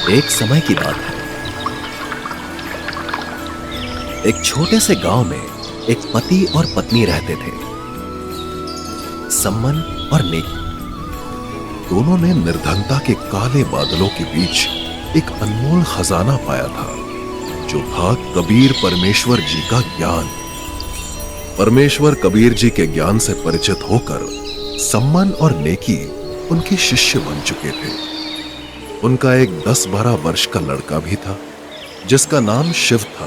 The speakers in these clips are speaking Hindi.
एक समय की बात है। एक छोटे से गांव में एक पति और पत्नी रहते थे, सम्मन और नेकी। दोनों ने निर्धनता के काले बादलों के बीच एक अनमोल खजाना पाया था, जो था कबीर परमेश्वर जी का ज्ञान। परमेश्वर कबीर जी के ज्ञान से परिचित होकर सम्मन और नेकी उनके शिष्य बन चुके थे। उनका एक 10-12 वर्ष का लड़का भी था, जिसका नाम शिव था,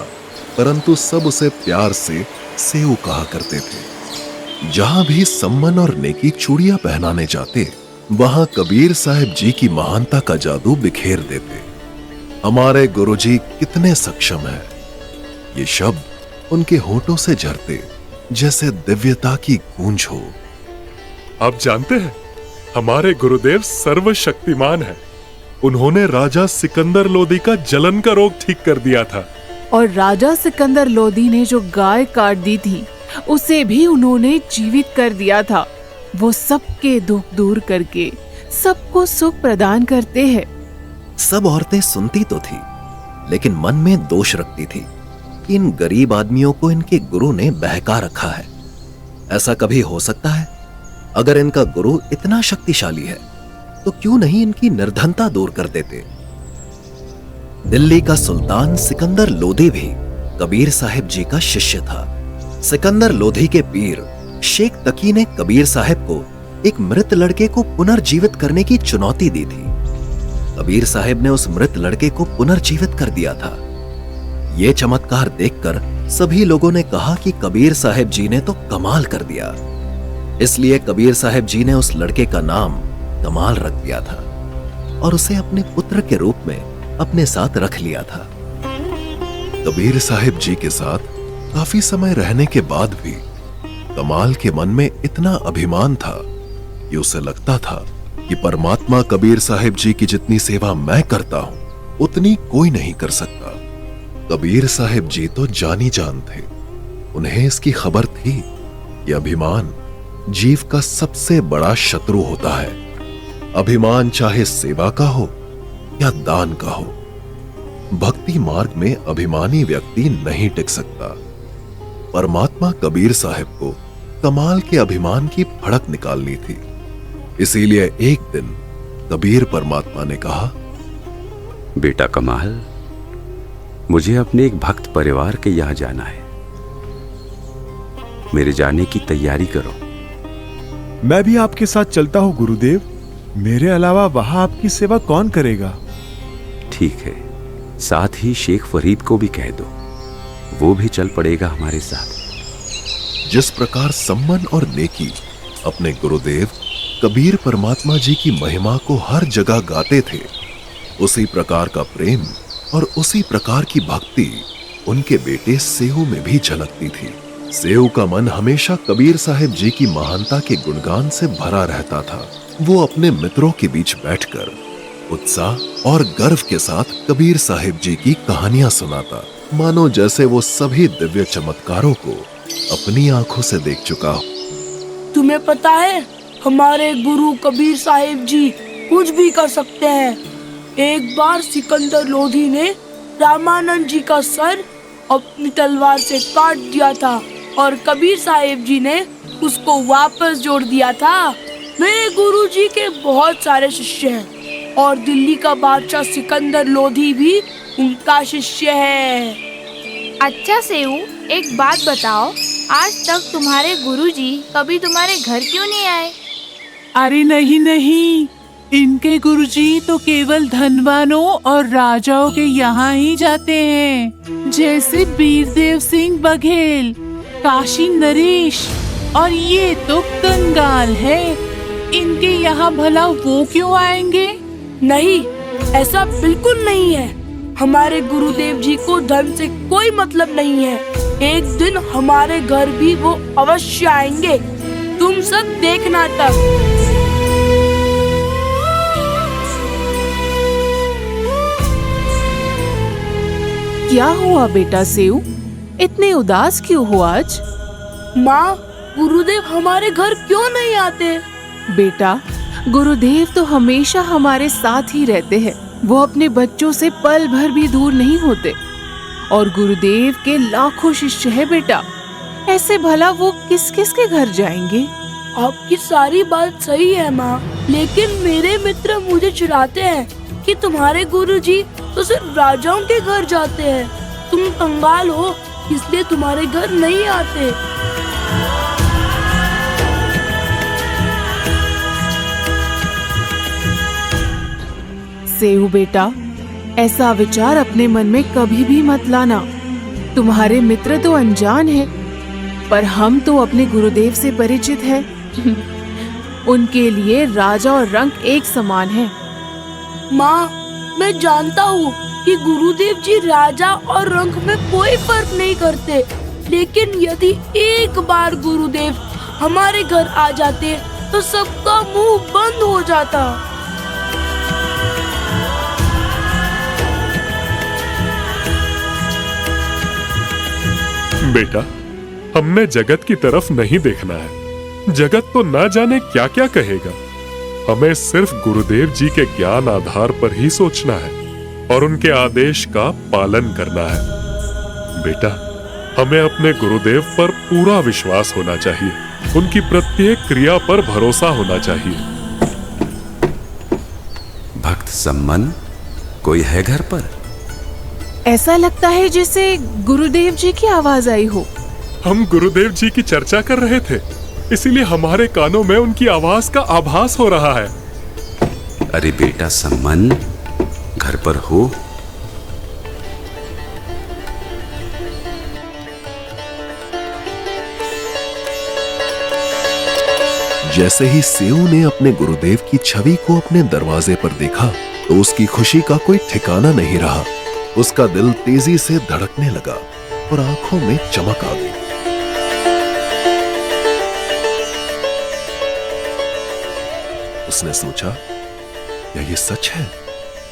परंतु सब उसे प्यार से सेऊ कहा करते थे। जहां भी सम्मन और नेकी चूड़ियां पहनाने जाते, वहां कबीर साहिब जी की महानता का जादू बिखेर देते। हमारे गुरुजी कितने सक्षम हैं, ये शब्द उनके होठों से झरते जैसे दिव्यता की गूंज हो। आप जानते हैं, हमारे गुरुदेव सर्वशक्तिमान हैं। उन्होंने राजा सिकंदर लोदी का जलन का रोग ठीक कर दिया था। और राजा सिकंदर लोदी ने जो गाय काट दी थी, उसे भी उन्होंने जीवित कर दिया था। वो सबके दुख दूर करके सबको सुख प्रदान करते हैं। सब औरतें सुनती तो थी, लेकिन मन में दोष रखती थी कि इन गरीब आदमियों को इनके गुरु ने बहका रखा है। ऐसा कभी हो सकता है? अगर इनका गुरु इतना शक्तिशाली है, तो क्यों नहीं इनकी निर्धनता दूर कर देते? दिल्ली का सुल्तान सिकंदर लोधी भी कबीर साहिब जी का शिष्य था। सिकंदर लोधी के पीर शेख तकी ने कबीर साहिब को एक मृत लड़के को पुनर्जीवित करने की चुनौती दी थी। कबीर साहिब ने उस मृत लड़के को पुनर्जीवित कर दिया था। यह चमत्कार देखकर सभी लोगों ने कहा कि कबीर साहिब जी ने तो कमाल कर दिया। इसलिए कबीर साहिब जी ने उस लड़के का नाम कमाल रख दिया था और उसे अपने पुत्र के रूप में अपने साथ रख लिया था। कबीर साहिब जी के साथ काफी समय रहने के बाद भी कमाल के मन में इतना अभिमान था कि उसे लगता था कि परमात्मा कबीर साहिब जी की जितनी सेवा मैं करता हूं, उतनी कोई नहीं कर सकता। कबीर साहिब जी तो जानी जान थे। उन्हें इसकी खबर थी कि अभिमान जीव का सबसे बड़ा शत्रु होता है। अभिमान चाहे सेवा का हो या दान का हो, भक्ति मार्ग में अभिमानी व्यक्ति नहीं टिक सकता। परमात्मा कबीर साहिब को कमाल के अभिमान की भड़क निकालनी थी। इसीलिए एक दिन कबीर परमात्मा ने कहा, बेटा कमाल, मुझे अपने एक भक्त परिवार के यहां जाना है। मेरे जाने की तैयारी करो। मैं भी आपके साथ चलता हूं गुरुदेव। मेरे अलावा वहां आपकी सेवा कौन करेगा? ठीक है, साथ ही शेख फरीद को भी कह दो, वो भी चल पड़ेगा हमारे साथ। जिस प्रकार सम्मन और नेकी अपने गुरुदेव कबीर परमात्मा जी की महिमा को हर जगह गाते थे, उसी प्रकार का प्रेम और उसी प्रकार की भक्ति उनके बेटे सेऊ में भी झलकती थी। सेऊ का मन हमेशा कबीर साहिब जी की महानता के गुणगान से भरा रहता था। वो अपने मित्रों के बीच बैठकर उत्साह और गर्व के साथ कबीर साहिब जी की कहानियां सुनाता, मानो जैसे वो सभी दिव्य चमत्कारों को अपनी आंखों से देख चुका हो। तुम्हें पता है, हमारे गुरु कबीर साहिब जी कुछ भी कर सकते हैं। एक बार सिकंदर लोधी ने रामानंद जी का सर अपनी तलवार से काट दिया था और कबीर साहिब जी ने उसको वापस जोड़ दिया था। मेरे गुरुजी के बहुत सारे शिष्य हैं और दिल्ली का बादशाह सिकंदर लोधी भी उनका शिष्य है। अच्छा सेऊ, एक बात बताओ, आज तक तुम्हारे गुरुजी कभी तुम्हारे घर क्यों नहीं आए? अरे नहीं नहीं, इनके गुरुजी तो केवल धनवानों और राजाओं के यहाँ ही जाते हैं, जैसे बीरदेव सिंह बघेल, काशी नरेश और ये तो कंगाल है। इनके यहाँ भला वो क्यों आएंगे? नहीं, ऐसा बिल्कुल नहीं है। हमारे गुरुदेव जी को धन से कोई मतलब नहीं है। एक दिन हमारे घर भी वो अवश्य आएंगे। तुम सब देखना तब। क्या हुआ बेटा सेऊ, इतने उदास क्यों हो आज? माँ, गुरुदेव हमारे घर क्यों नहीं आते? बेटा, गुरुदेव तो हमेशा हमारे साथ ही रहते हैं। वो अपने बच्चों से पल भर भी दूर नहीं होते। और गुरुदेव के लाखों शिष्य है बेटा, ऐसे भला वो किस किस के घर जाएंगे? आपकी सारी बात सही है माँ, लेकिन मेरे मित्र मुझे चिढ़ाते हैं कि तुम्हारे गुरुजी तो सिर्फ राजाओं के घर जाते हैं। तुम कंगाल हो, इसलिए तुम्हारे घर नहीं आते। सेऊ बेटा, ऐसा विचार अपने मन में कभी भी मत लाना। तुम्हारे मित्र तो अनजान हैं, पर हम तो अपने गुरुदेव से परिचित हैं। उनके लिए राजा और रंक एक समान है। माँ, मैं जानता हूँ कि गुरुदेव जी राजा और रंक में कोई फर्क नहीं करते, लेकिन यदि एक बार गुरुदेव हमारे घर आ जाते तो सबका मुंह बंद हो जाता। बेटा, हमने जगत की तरफ नहीं देखना है। जगत तो ना जाने क्या क्या कहेगा। हमें सिर्फ गुरुदेव जी के ज्ञान आधार पर ही सोचना है और उनके आदेश का पालन करना है। बेटा, हमें अपने गुरुदेव पर पूरा विश्वास होना चाहिए। उनकी प्रत्येक क्रिया पर भरोसा होना चाहिए। भक्त सम्मन, कोई है घर पर? ऐसा लगता है जैसे गुरुदेव जी की आवाज आई हो। हम गुरुदेव जी की चर्चा कर रहे थे, इसीलिए हमारे कानों में उनकी आवाज का आभास हो रहा है। अरे बेटा सम्मन, घर पर हो? जैसे ही सेऊ ने अपने गुरुदेव की छवि को अपने दरवाजे पर देखा तो उसकी खुशी का कोई ठिकाना नहीं रहा। उसका दिल तेजी से धड़कने लगा और आंखों में चमक आ गई। उसने सोचा, क्या ये सच है?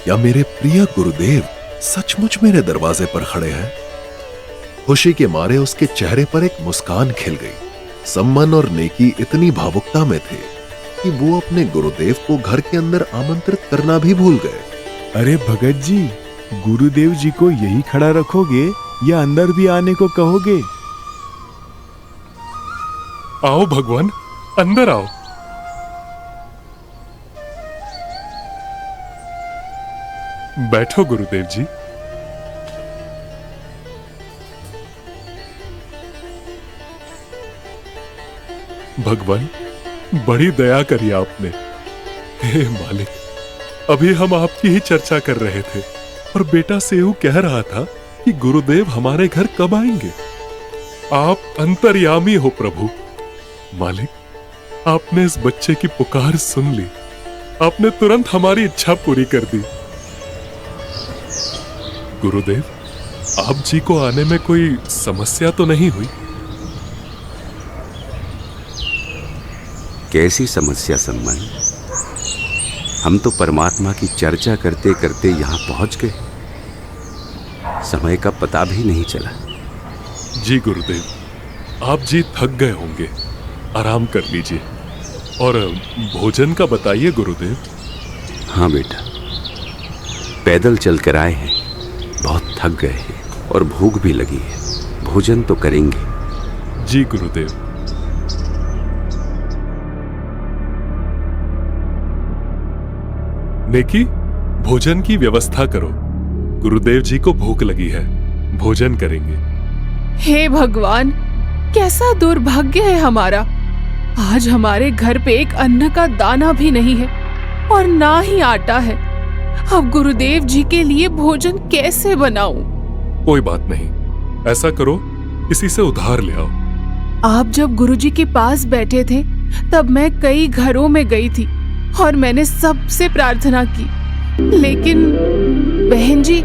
या मेरे प्रिय गुरुदेव सचमुच मेरे दरवाजे पर खड़े हैं? खुशी के मारे उसके चेहरे पर एक मुस्कान खिल गई। सम्मन और नेकी इतनी भावुकता में थे कि वो अपने गुरुदेव को घर के अंदर आमंत्रित करना भी भूल गए। अरे भगत जी, गुरुदेव जी को यही खड़ा रखोगे या अंदर भी आने को कहोगे? आओ भगवान, अंदर आओ। बैठो गुरुदेव जी। भगवान, बड़ी दया करी आपने। हे मालिक, अभी हम आपकी ही चर्चा कर रहे थे और बेटा सेऊ कह रहा था कि गुरुदेव हमारे घर कब आएंगे। आप अंतर्यामी हो प्रभु। मालिक, आपने इस बच्चे की पुकार सुन ली। आपने तुरंत हमारी इच्छा पूरी कर दी। गुरुदेव, आप जी को आने में कोई समस्या तो नहीं हुई? कैसी समस्या सम्मन? हम तो परमात्मा की चर्चा करते करते यहाँ पहुंच गए। समय का पता भी नहीं चला। जी गुरुदेव, आप जी थक गए होंगे, आराम कर लीजिए। और भोजन का बताइए गुरुदेव। हाँ बेटा, पैदल चल कर आए हैं, बहुत थक गए हैं और भूख भी लगी है। भोजन तो करेंगे। जी गुरुदेव। नेकी, भोजन की व्यवस्था करो। गुरुदेव जी को भूख लगी है, भोजन करेंगे। हे भगवान, कैसा दुर्भाग्य है हमारा। आज हमारे घर पे एक अन्न का दाना भी नहीं है और ना ही आटा है। अब गुरुदेव जी के लिए भोजन कैसे बनाऊं? कोई बात नहीं, ऐसा करो, किसी से उधार ले आओ। आप जब गुरुजी के पास बैठे थे तब मैं कई घरों में गई थी और मैंने सबसे प्रार्थना की, लेकिन बहन जी,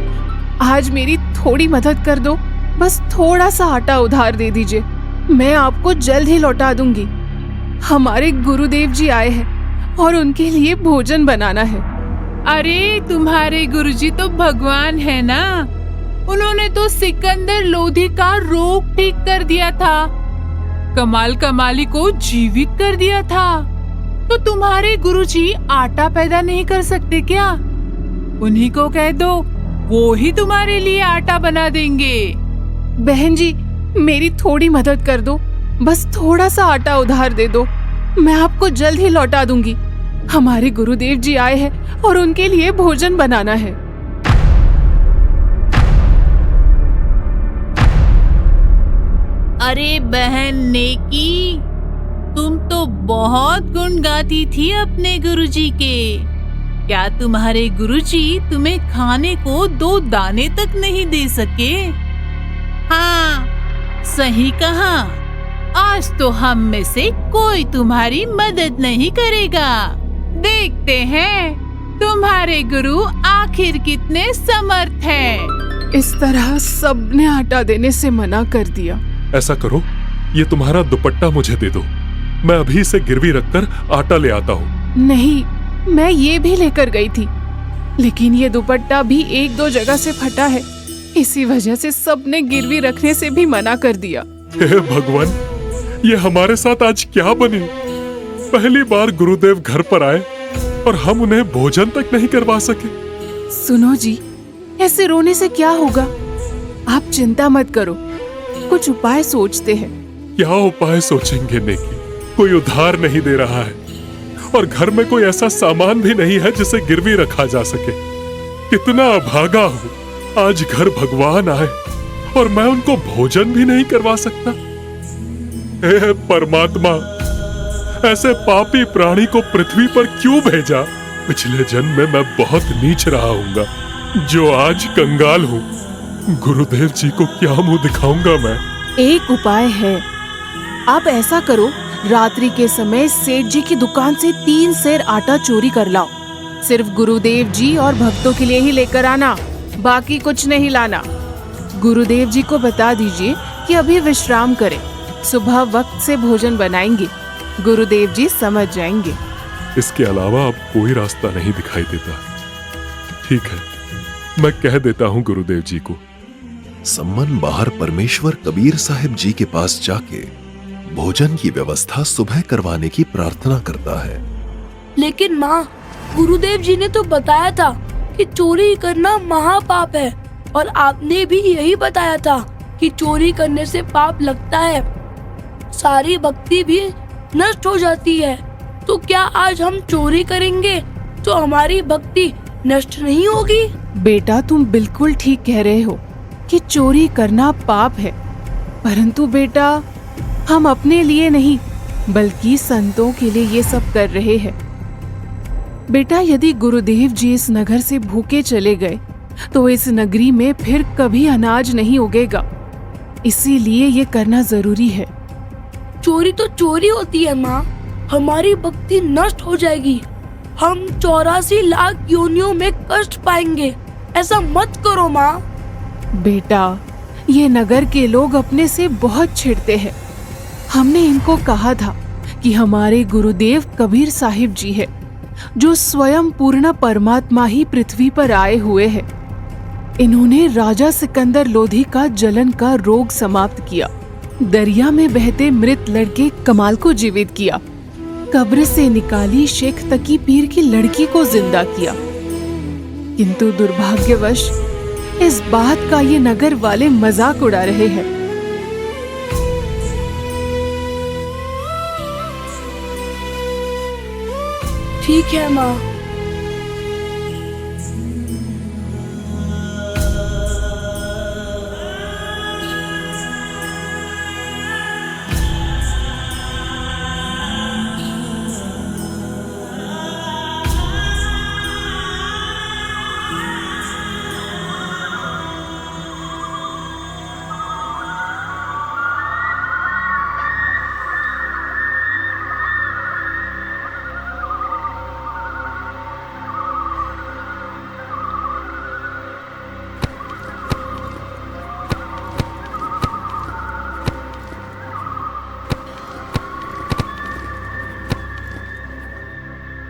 आज मेरी थोड़ी मदद कर दो। बस थोड़ा सा आटा उधार दे दीजिए, मैं आपको जल्द ही लौटा दूंगी। हमारे गुरुदेव जी आए हैं और उनके लिए भोजन बनाना है। अरे तुम्हारे गुरुजी तो भगवान है ना, उन्होंने तो सिकंदर लोधी का रोग ठीक कर दिया था, कमाल कमाली को जीवित कर दिया था। तो तुम्हारे गुरुजी आटा पैदा नहीं कर सकते क्या? उन्हीं को कह दो, वो ही तुम्हारे लिए आटा बना देंगे। बहन जी, मेरी थोड़ी मदद कर दो, बस थोड़ा सा आटा उधार दे दो, मैं आपको जल्द ही लौटा दूंगी। हमारे गुरुदेव जी आए हैं और उनके लिए भोजन बनाना है। अरे बहन नेकी, तुम तो बहुत गुण गाती थी अपने गुरुजी के। क्या तुम्हारे गुरुजी तुम्हें खाने को 2 दाने तक नहीं दे सके? हाँ, सही कहा। आज तो हम में से कोई तुम्हारी मदद नहीं करेगा। देखते हैं तुम्हारे गुरु आखिर कितने समर्थ हैं। इस तरह सबने आटा देने से मना कर दिया। ऐसा करो, ये तुम्हारा दुपट्टा मुझे दे दो, मैं अभी इसे गिरवी रखकर आटा ले आता हूँ। नहीं, मैं ये भी लेकर गई थी, लेकिन ये दुपट्टा भी 1-2 जगह से फटा है, इसी वजह से सबने गिरवी रखने से भी मना कर दिया। हे भगवान, ये हमारे साथ आज क्या बने? पहली बार गुरुदेव घर पर आए और हम उन्हें भोजन तक नहीं करवा सके। सुनो जी, ऐसे रोने से क्या होगा? आप चिंता मत करो, कुछ उपाय सोचते हैं। क्या उपाय सोचेंगे नेकी? कोई उधार नहीं दे रहा है और घर में कोई ऐसा सामान भी नहीं है जिसे गिरवी रखा जा सके। कितना अभागा हूँ, आज घर भगवान आए और मैं उनको भोजन भी नहीं करवा सकता। हे परमात्मा, ऐसे पापी प्राणी को पृथ्वी पर क्यों भेजा? पिछले जन्म में मैं बहुत नीच रहा हूँगा, जो आज कंगाल हूँ। गुरुदेव जी को क्या मुंह दिखाऊंगा मैं? एक उपाय है, आप ऐसा करो, रात्रि के समय सेठ जी की दुकान से 3 सेर आटा चोरी कर लाओ। सिर्फ गुरुदेव जी और भक्तों के लिए ही लेकर आना, बाकी कुछ नहीं लाना। गुरुदेव जी को बता दीजिए कि अभी विश्राम करें, सुबह वक्त से भोजन बनाएंगे। गुरुदेव जी समझ जाएंगे। इसके अलावा अब कोई रास्ता नहीं दिखाई देता। ठीक है, मैं कह देता हूँ गुरुदेव जी को। सम्मन बाहर परमेश्वर कबीर साहिब जी के पास जाके भोजन की व्यवस्था सुबह करवाने की प्रार्थना करता है। लेकिन माँ, गुरुदेव जी ने तो बताया था कि चोरी करना महापाप है, और आपने भी यही बताया था कि चोरी करने से पाप लगता है, सारी भक्ति भी नष्ट हो जाती है। तो क्या आज हम चोरी करेंगे तो हमारी भक्ति नष्ट नहीं होगी? बेटा, तुम बिल्कुल ठीक कह रहे हो कि चोरी करना पाप है, परंतु बेटा, हम अपने लिए नहीं बल्कि संतों के लिए ये सब कर रहे हैं। बेटा, यदि गुरुदेव जी इस नगर से भूखे चले गए तो इस नगरी में फिर कभी अनाज नहीं उगेगा, इसीलिए ये करना जरूरी है। चोरी तो चोरी होती है माँ, हमारी भक्ति नष्ट हो जाएगी, हम 84 लाख योनियों में कष्ट पाएंगे। ऐसा मत करो माँ। बेटा, ये नगर के लोग अपने से बहुत छिड़ते हैं। हमने इनको कहा था कि हमारे गुरुदेव कबीर साहिब जी है, जो स्वयं पूर्ण परमात्मा ही पृथ्वी पर आए हुए हैं। इन्होंने राजा सिकंदर लोधी का जलन का रोग समाप्त किया, दरिया में बहते मृत लड़के कमाल को जीवित किया, कब्र से निकाली शेख तकी पीर की लड़की को जिंदा किया। किंतु दुर्भाग्यवश इस बात का ये नगर वाले मजाक उड़ा रहे हैं। ठीक है माँ।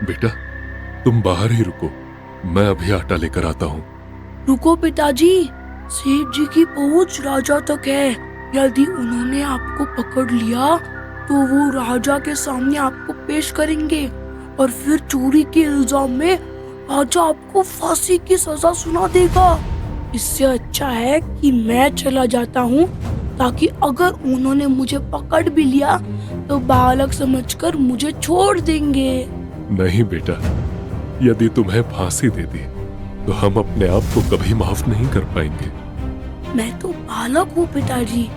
बेटा, तुम बाहर ही रुको, मैं अभी आटा लेकर आता हूँ। रुको पिताजी, सेठ जी की पहुंच राजा तक है। यदि उन्होंने आपको पकड़ लिया तो वो राजा के सामने आपको पेश करेंगे और फिर चोरी के इल्जाम में राजा आपको फांसी की सजा सुना देगा। इससे अच्छा है कि मैं चला जाता हूँ, ताकि अगर उन्होंने मुझे पकड़ भी लिया तो बालक समझकर मुझे छोड़ देंगे। नहीं बेटा, यदि तुम्हें फांसी दे दी तो हम अपने आप को कभी माफ नहीं कर पाएंगे। मैं तो बालक हूँ पिताजी।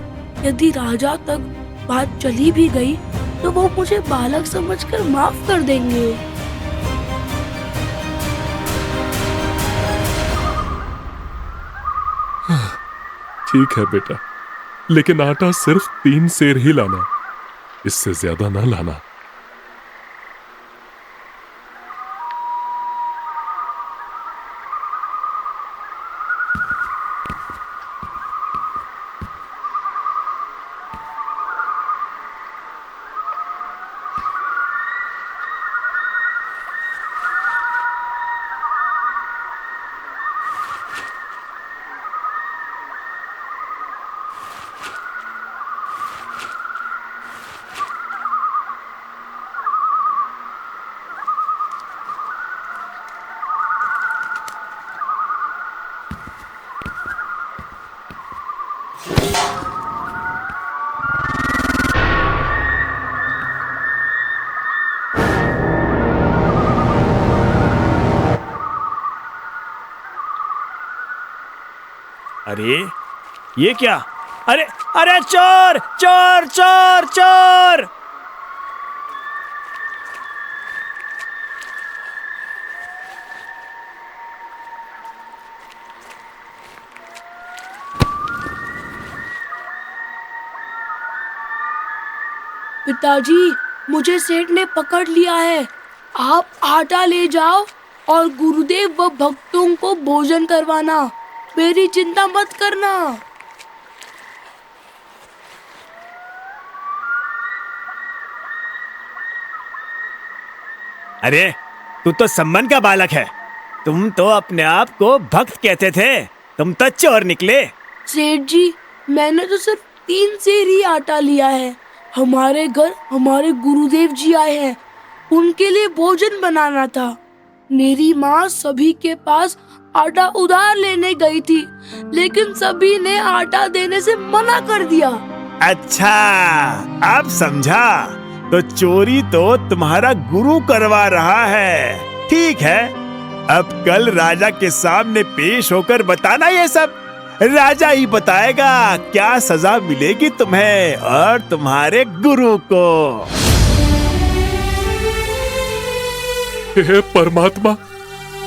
यदि राजा तक बात चली भी गई तो वो मुझे बालक समझकर माफ कर देंगे। ठीक है बेटा, लेकिन आटा सिर्फ 3 सेर ही लाना, इससे ज्यादा ना लाना। अरे ये क्या? अरे अरे चोर चोर चोर चोर! पिताजी, मुझे सेठ ने पकड़ लिया है। आप आटा ले जाओ और गुरुदेव व भक्तों को भोजन करवाना। मेरी चिंता मत करना। अरे तू तो सम्मन का बालक है। तुम तो अपने आप को भक्त कहते थे, तुम तो चोर निकले। सेठ जी, मैंने तो सिर्फ 3 सेर ही आटा लिया है। हमारे घर हमारे गुरुदेव जी आए हैं, उनके लिए भोजन बनाना था। मेरी माँ सभी के पास आटा उधार लेने गई थी, लेकिन सभी ने आटा देने से मना कर दिया। अच्छा, अब समझा। तो चोरी तो तुम्हारा गुरु करवा रहा है। ठीक है, अब कल राजा के सामने पेश होकर बताना ये सब। राजा ही बताएगा क्या सजा मिलेगी तुम्हें और तुम्हारे गुरु को। हे परमात्मा,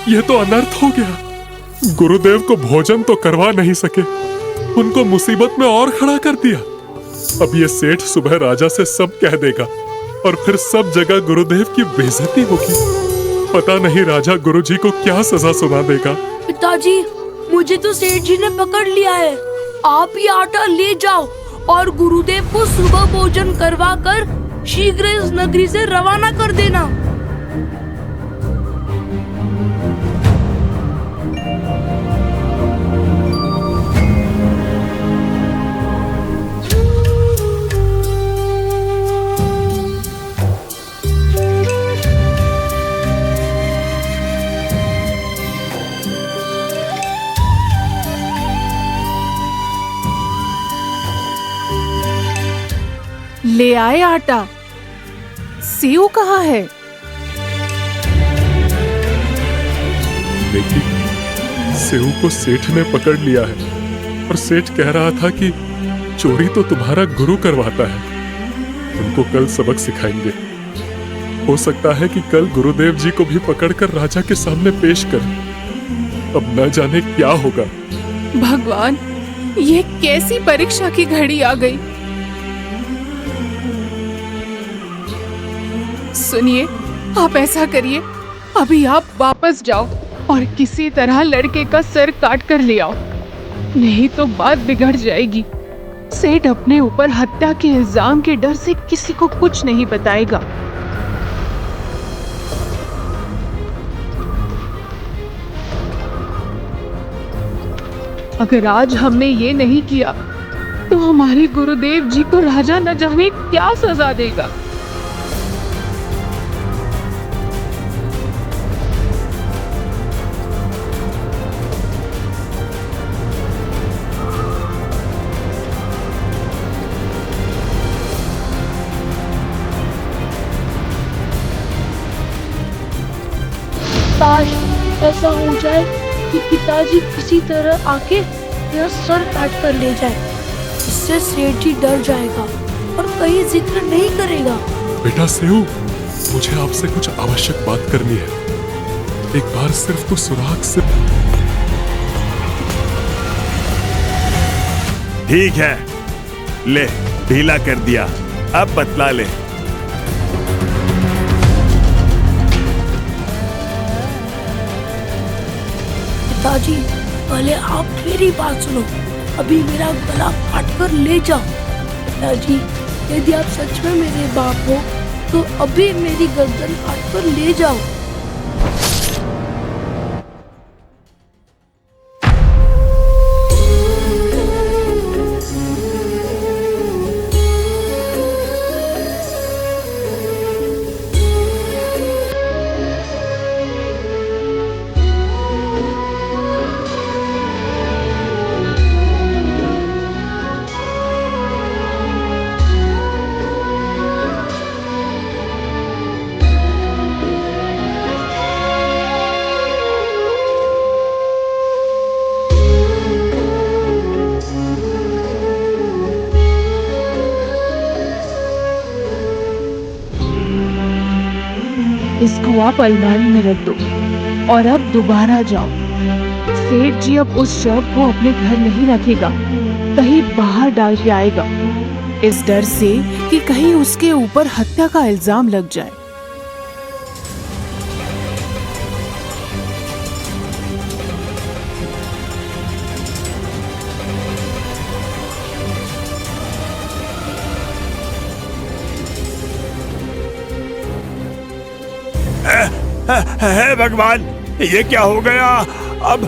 यह तो अनर्थ हो गया। गुरुदेव को भोजन तो करवा नहीं सके, उनको मुसीबत में और खड़ा कर दिया। अब ये सेठ सुबह राजा से सब कह देगा और फिर सब जगह गुरुदेव की बेइज्जती होगी। पता नहीं राजा गुरुजी को क्या सजा सुना देगा। पिताजी, मुझे तो सेठ जी ने पकड़ लिया है। आप ही आटा ले जाओ और गुरुदेव को सुबह भोजन करवा कर शीघ्र इस नगरी से रवाना कर देना। ले आए आटा। सेव कहाँ है? देखिए, सेव को सेठ ने पकड़ लिया है और सेठ कह रहा था कि चोरी तो तुम्हारा गुरु करवाता है। उनको कल सबक सिखाएंगे। हो सकता है कि कल गुरुदेव जी को भी पकड़कर राजा के सामने पेश कर। अब न जाने क्या होगा। भगवान, ये कैसी परीक्षा की घड़ी आ गई। सुनिए, आप ऐसा करिए, अभी आप वापस जाओ और किसी तरह लड़के का सर काट कर ले आओ, नहीं तो बात बिगड़ जाएगी। सेठ अपने ऊपर हत्या के इल्जाम के डर से किसी को कुछ नहीं बताएगा। अगर आज हमने ये नहीं किया तो हमारे गुरुदेव जी को राजा न जाने क्या सजा देगा। ऐसा हो जाए कि पिताजी किसी तरह आके मेरा सर काट कर ले जाए। इससे सेठ जी डर जाएगा और कहीं जिक्र नहीं करेगा। बेटा सेऊ, मुझे आपसे कुछ आवश्यक बात करनी है। एक बार सिर्फ तो सुराग से। ठीक है, ले ढीला कर दिया, अब बतला ले। पिताजी पहले आप मेरी बात सुनो, अभी मेरा गला काट कर ले जाओ। पिताजी यदि आप सच में मेरे बाप हो तो अभी मेरी गर्दन काट कर ले जाओ। इसको आप अलमारी में रख दो और अब दोबारा जाओ। सेठ जी अब उस शव को अपने घर नहीं रखेगा, कहीं बाहर डाल के आएगा, इस डर से कि कहीं उसके ऊपर हत्या का इल्जाम लग जाए। है भगवान, ये क्या हो गया? अब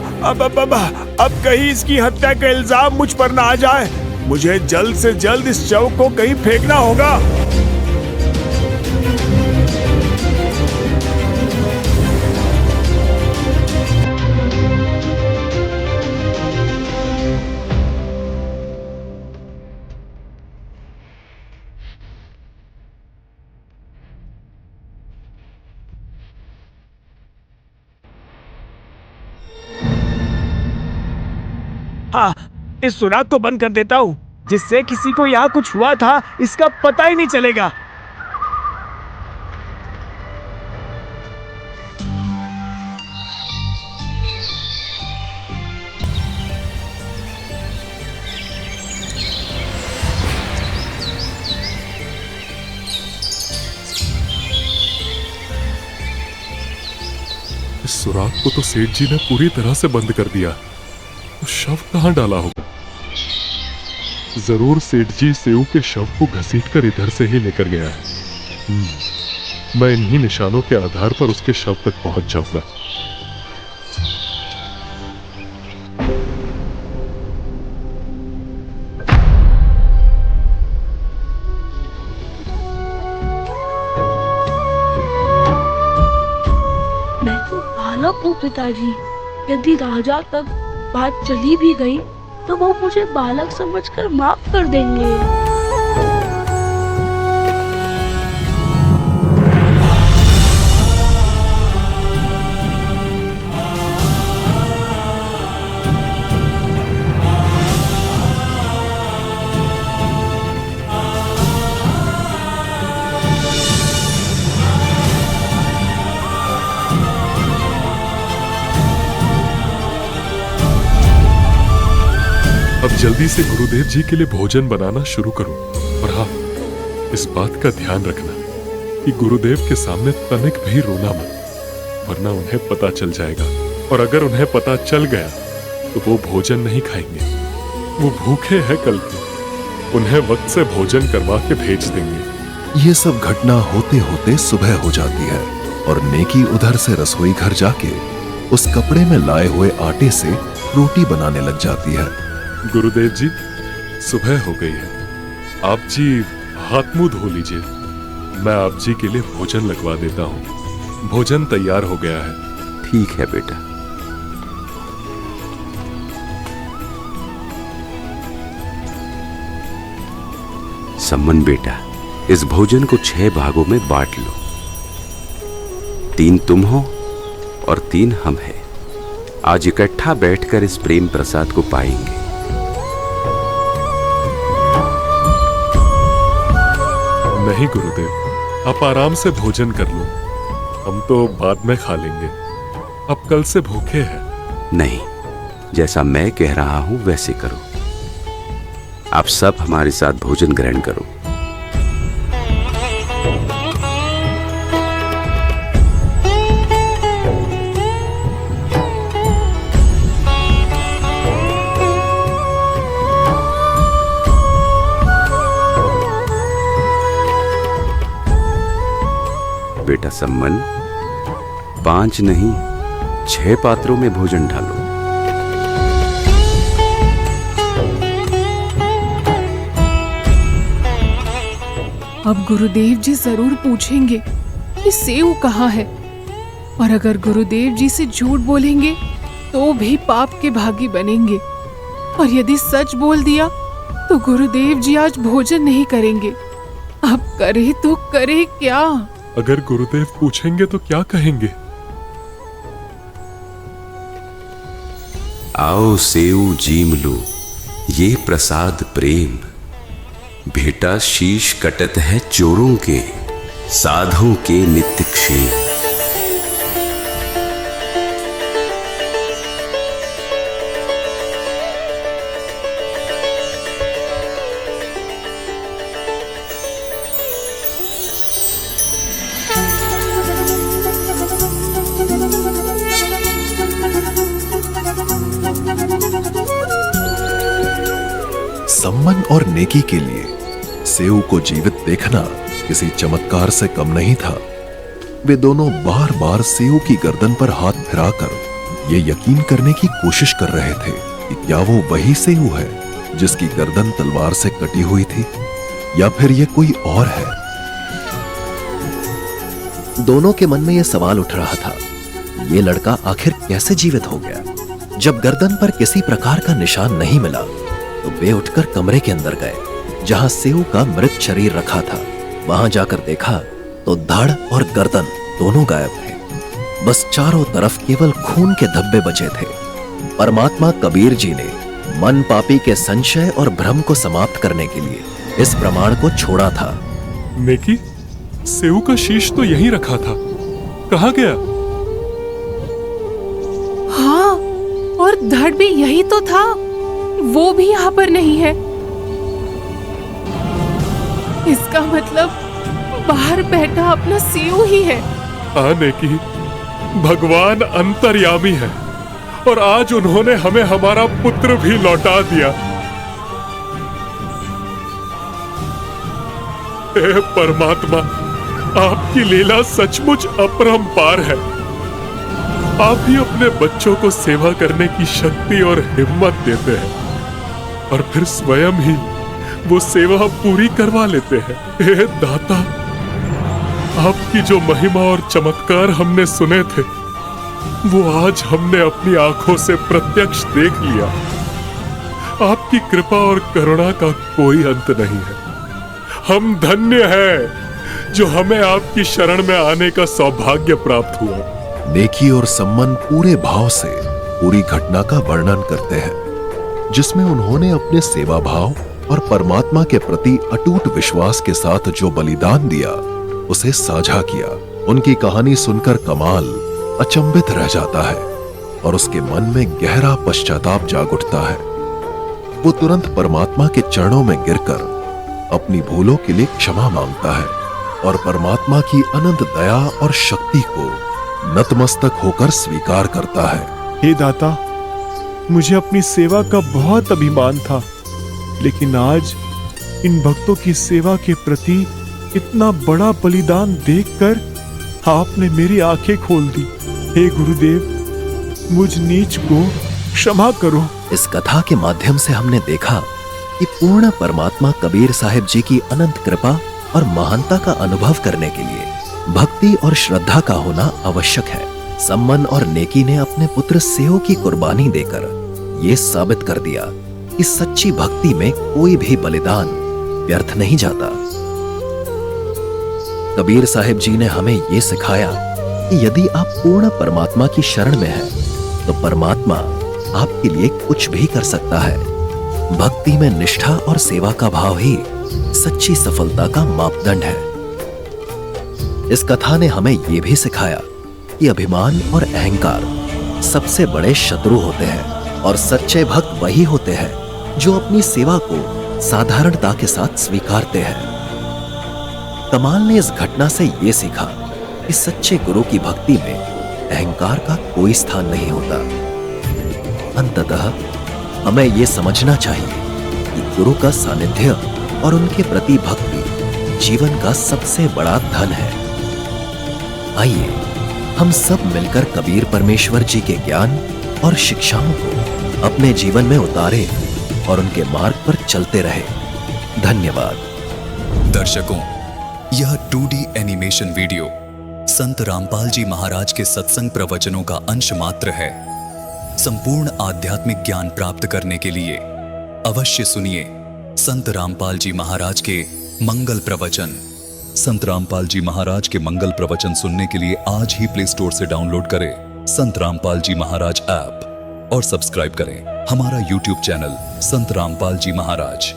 कहीं इसकी हत्या का इल्जाम मुझ पर ना आ जाए। मुझे जल्द से जल्द इस शव को कहीं फेंकना होगा। हाँ, इस सुराग को बंद कर देता हूँ, जिससे किसी को यहाँ कुछ हुआ था इसका पता ही नहीं चलेगा। इस सुराग को तो सेठ जी ने पूरी तरह से बंद कर दिया। तो शव कहाँ डाला होगा? जरूर सेठ जी सेऊ के शव को घसीटकर इधर से ही लेकर गया है। मैं इन्हीं निशानों के आधार पर उसके शव तक पहुंच जाऊंगा। मैं तो बालक हूँ पिताजी, यदि राजा तक बात चली भी गई तो वो मुझे बालक समझकर माफ कर देंगे। अब जल्दी से गुरुदेव जी के लिए भोजन बनाना शुरू करो। और हाँ, इस बात का ध्यान रखना कि गुरुदेव के सामने तनिक भी रोना मत, वरना उन्हें पता चल जाएगा। और अगर उन्हें पता चल गया तो वो भोजन नहीं खाएंगे। वो भूखे हैं कल के, उन्हें वक्त से भोजन करवा के भेज देंगे। ये सब घटना होते होते सुबह हो जाती है और नेकी उधर से रसोई घर जाके उस कपड़े में लाए हुए आटे से रोटी बनाने लग जाती है। गुरुदेव जी, सुबह हो गई है, आप जी हाथ मुंह धो लीजिए। मैं आप जी के लिए भोजन लगवा देता हूँ। भोजन तैयार हो गया है। ठीक है बेटा। सम्मन बेटा, इस भोजन को 6 भागों में बांट लो। 3 तुम हो और 3 हम हैं। आज इकट्ठा बैठकर इस प्रेम प्रसाद को पाएंगे। नहीं गुरुदेव, आप आराम से भोजन कर लो, हम तो बाद में खा लेंगे। अब कल से भूखे हैं। नहीं, जैसा मैं कह रहा हूं वैसे करो। आप सब हमारे साथ भोजन ग्रहण करो। बेटा सम्मन, 5 नहीं 6 पात्रों में भोजन डालो। अब गुरुदेव जी जरूर पूछेंगे कि सेऊ कहाँ है, और अगर गुरुदेव जी से झूठ बोलेंगे तो भी पाप के भागी बनेंगे, और यदि सच बोल दिया तो गुरुदेव जी आज भोजन नहीं करेंगे। अब करे तो करे क्या? अगर गुरुदेव पूछेंगे तो क्या कहेंगे? आओ सेऊ जीम लो, ये प्रसाद प्रेम। बेटा शीश कटत है चोरों के, साधुओं के नित्य क्षेम। सम्मन और नेकी के लिए सेऊ को जीवित देखना किसी चमत्कार से कम नहीं था। वे दोनों बार बार सेऊ की गर्दन पर हाथ फिराकर ये यकीन करने की कोशिश कर रहे थे कि क्या वो वही सेऊ है जिसकी गर्दन तलवार से कटी हुई थी, या फिर ये कोई और है। दोनों के मन में यह सवाल उठ रहा था, ये लड़का आखिर कैसे जीवित हो गया। जब गर्दन पर किसी प्रकार का निशान नहीं मिला तो वे उठकर कमरे के अंदर गए जहां सेऊ का मृत शरीर रखा था। वहां जाकर देखा तो धड़ और गर्दन दोनों गायब थे। बस चारों तरफ केवल खून के धब्बे बचे थे। परमात्मा कबीर जी ने मन पापी के संशय और भ्रम को समाप्त करने के लिए इस प्रमाण को छोड़ा था। नेकी, सेऊ का शीश तो यहीं रखा था, कहाँ गया? हाँ, और धड़ भी यही तो था, वो भी यहाँ पर नहीं है। इसका मतलब बाहर बैठा अपना सेऊ ही है। आने की भगवान अंतर्यामी है, और आज उन्होंने हमें हमारा पुत्र भी लौटा दिया। हे परमात्मा, आपकी लीला सचमुच अपरंपार है। आप ही अपने बच्चों को सेवा करने की शक्ति और हिम्मत देते हैं, और फिर स्वयं ही वो सेवा पूरी करवा लेते हैं। हे दाता, आपकी जो महिमा और चमत्कार हमने सुने थे वो आज हमने अपनी आंखों से प्रत्यक्ष देख लिया। आपकी कृपा और करुणा का कोई अंत नहीं है। हम धन्य हैं जो हमें आपकी शरण में आने का सौभाग्य प्राप्त हुआ। नेकी और सम्मन पूरे भाव से पूरी घटना का वर्णन करते हैं, जिसमें उन्होंने अपने सेवा भाव और परमात्मा के प्रति अटूट विश्वास के साथ जो बलिदान दिया उसे साझा किया। उनकी कहानी सुनकर कमाल अचंभित रह जाता है और उसके मन में गहरा पश्चाताप जाग उठता है। वो तुरंत परमात्मा के चरणों में गिरकर अपनी भूलों के लिए क्षमा मांगता है और परमात्मा की अनंत दया और शक्ति को नतमस्तक होकर स्वीकार करता है। हे दाता, मुझे अपनी सेवा का बहुत अभिमान था, लेकिन आज इन भक्तों की सेवा के प्रति इतना बड़ा बलिदान देखकर आपने मेरी आंखें खोल दी। हे गुरुदेव, मुझ नीच को क्षमा करो। इस कथा के माध्यम से हमने देखा कि पूर्ण परमात्मा कबीर साहिब जी की अनंत कृपा और महानता का अनुभव करने के लिए भक्ति और श्रद्धा का होना आवश्यक है। सम्मन और नेकी ने अपने पुत्र सेऊ की कुर्बानी देकर ये साबित कर दिया कि सच्ची भक्ति में कोई भी बलिदान व्यर्थ नहीं जाता। कबीर साहिब जी ने हमें ये सिखाया कि यदि आप पूर्ण परमात्मा की शरण में हैं, तो परमात्मा आपके लिए कुछ भी कर सकता है। भक्ति में निष्ठा और सेवा का भाव ही सच्ची सफलता का मापदंड है। इस कथा ने हमें यह भी सिखाया कि अभिमान और अहंकार सबसे बड़े शत्रु होते हैं और सच्चे भक्त वही होते हैं जो अपनी सेवा को साधारणता के साथ स्वीकारते हैं। कमाल ने इस घटना से यह सीखा कि सच्चे गुरु की भक्ति में अहंकार का कोई स्थान नहीं होता। अंततः हमें यह समझना चाहिए कि गुरु का सानिध्य और उनके प्रति भक्ति जीवन का सबसे बड़ा धन है। आइए हम सब मिलकर कबीर परमेश्वर जी के ज्ञान और शिक्षाओं को अपने जीवन में उतारें और उनके मार्ग पर चलते रहें। धन्यवाद। दर्शकों, यह 2D एनिमेशन वीडियो संत रामपाल जी महाराज के सत्संग प्रवचनों का अंश मात्र है। संपूर्ण आध्यात्मिक ज्ञान प्राप्त करने के लिए अवश्य सुनिए संत रामपाल जी महाराज के मंगल प्रवचन। संत रामपाल जी महाराज के मंगल प्रवचन सुनने के लिए आज ही प्ले स्टोर से डाउनलोड करें संत रामपाल जी महाराज ऐप और सब्सक्राइब करें हमारा YouTube चैनल संत रामपाल जी महाराज।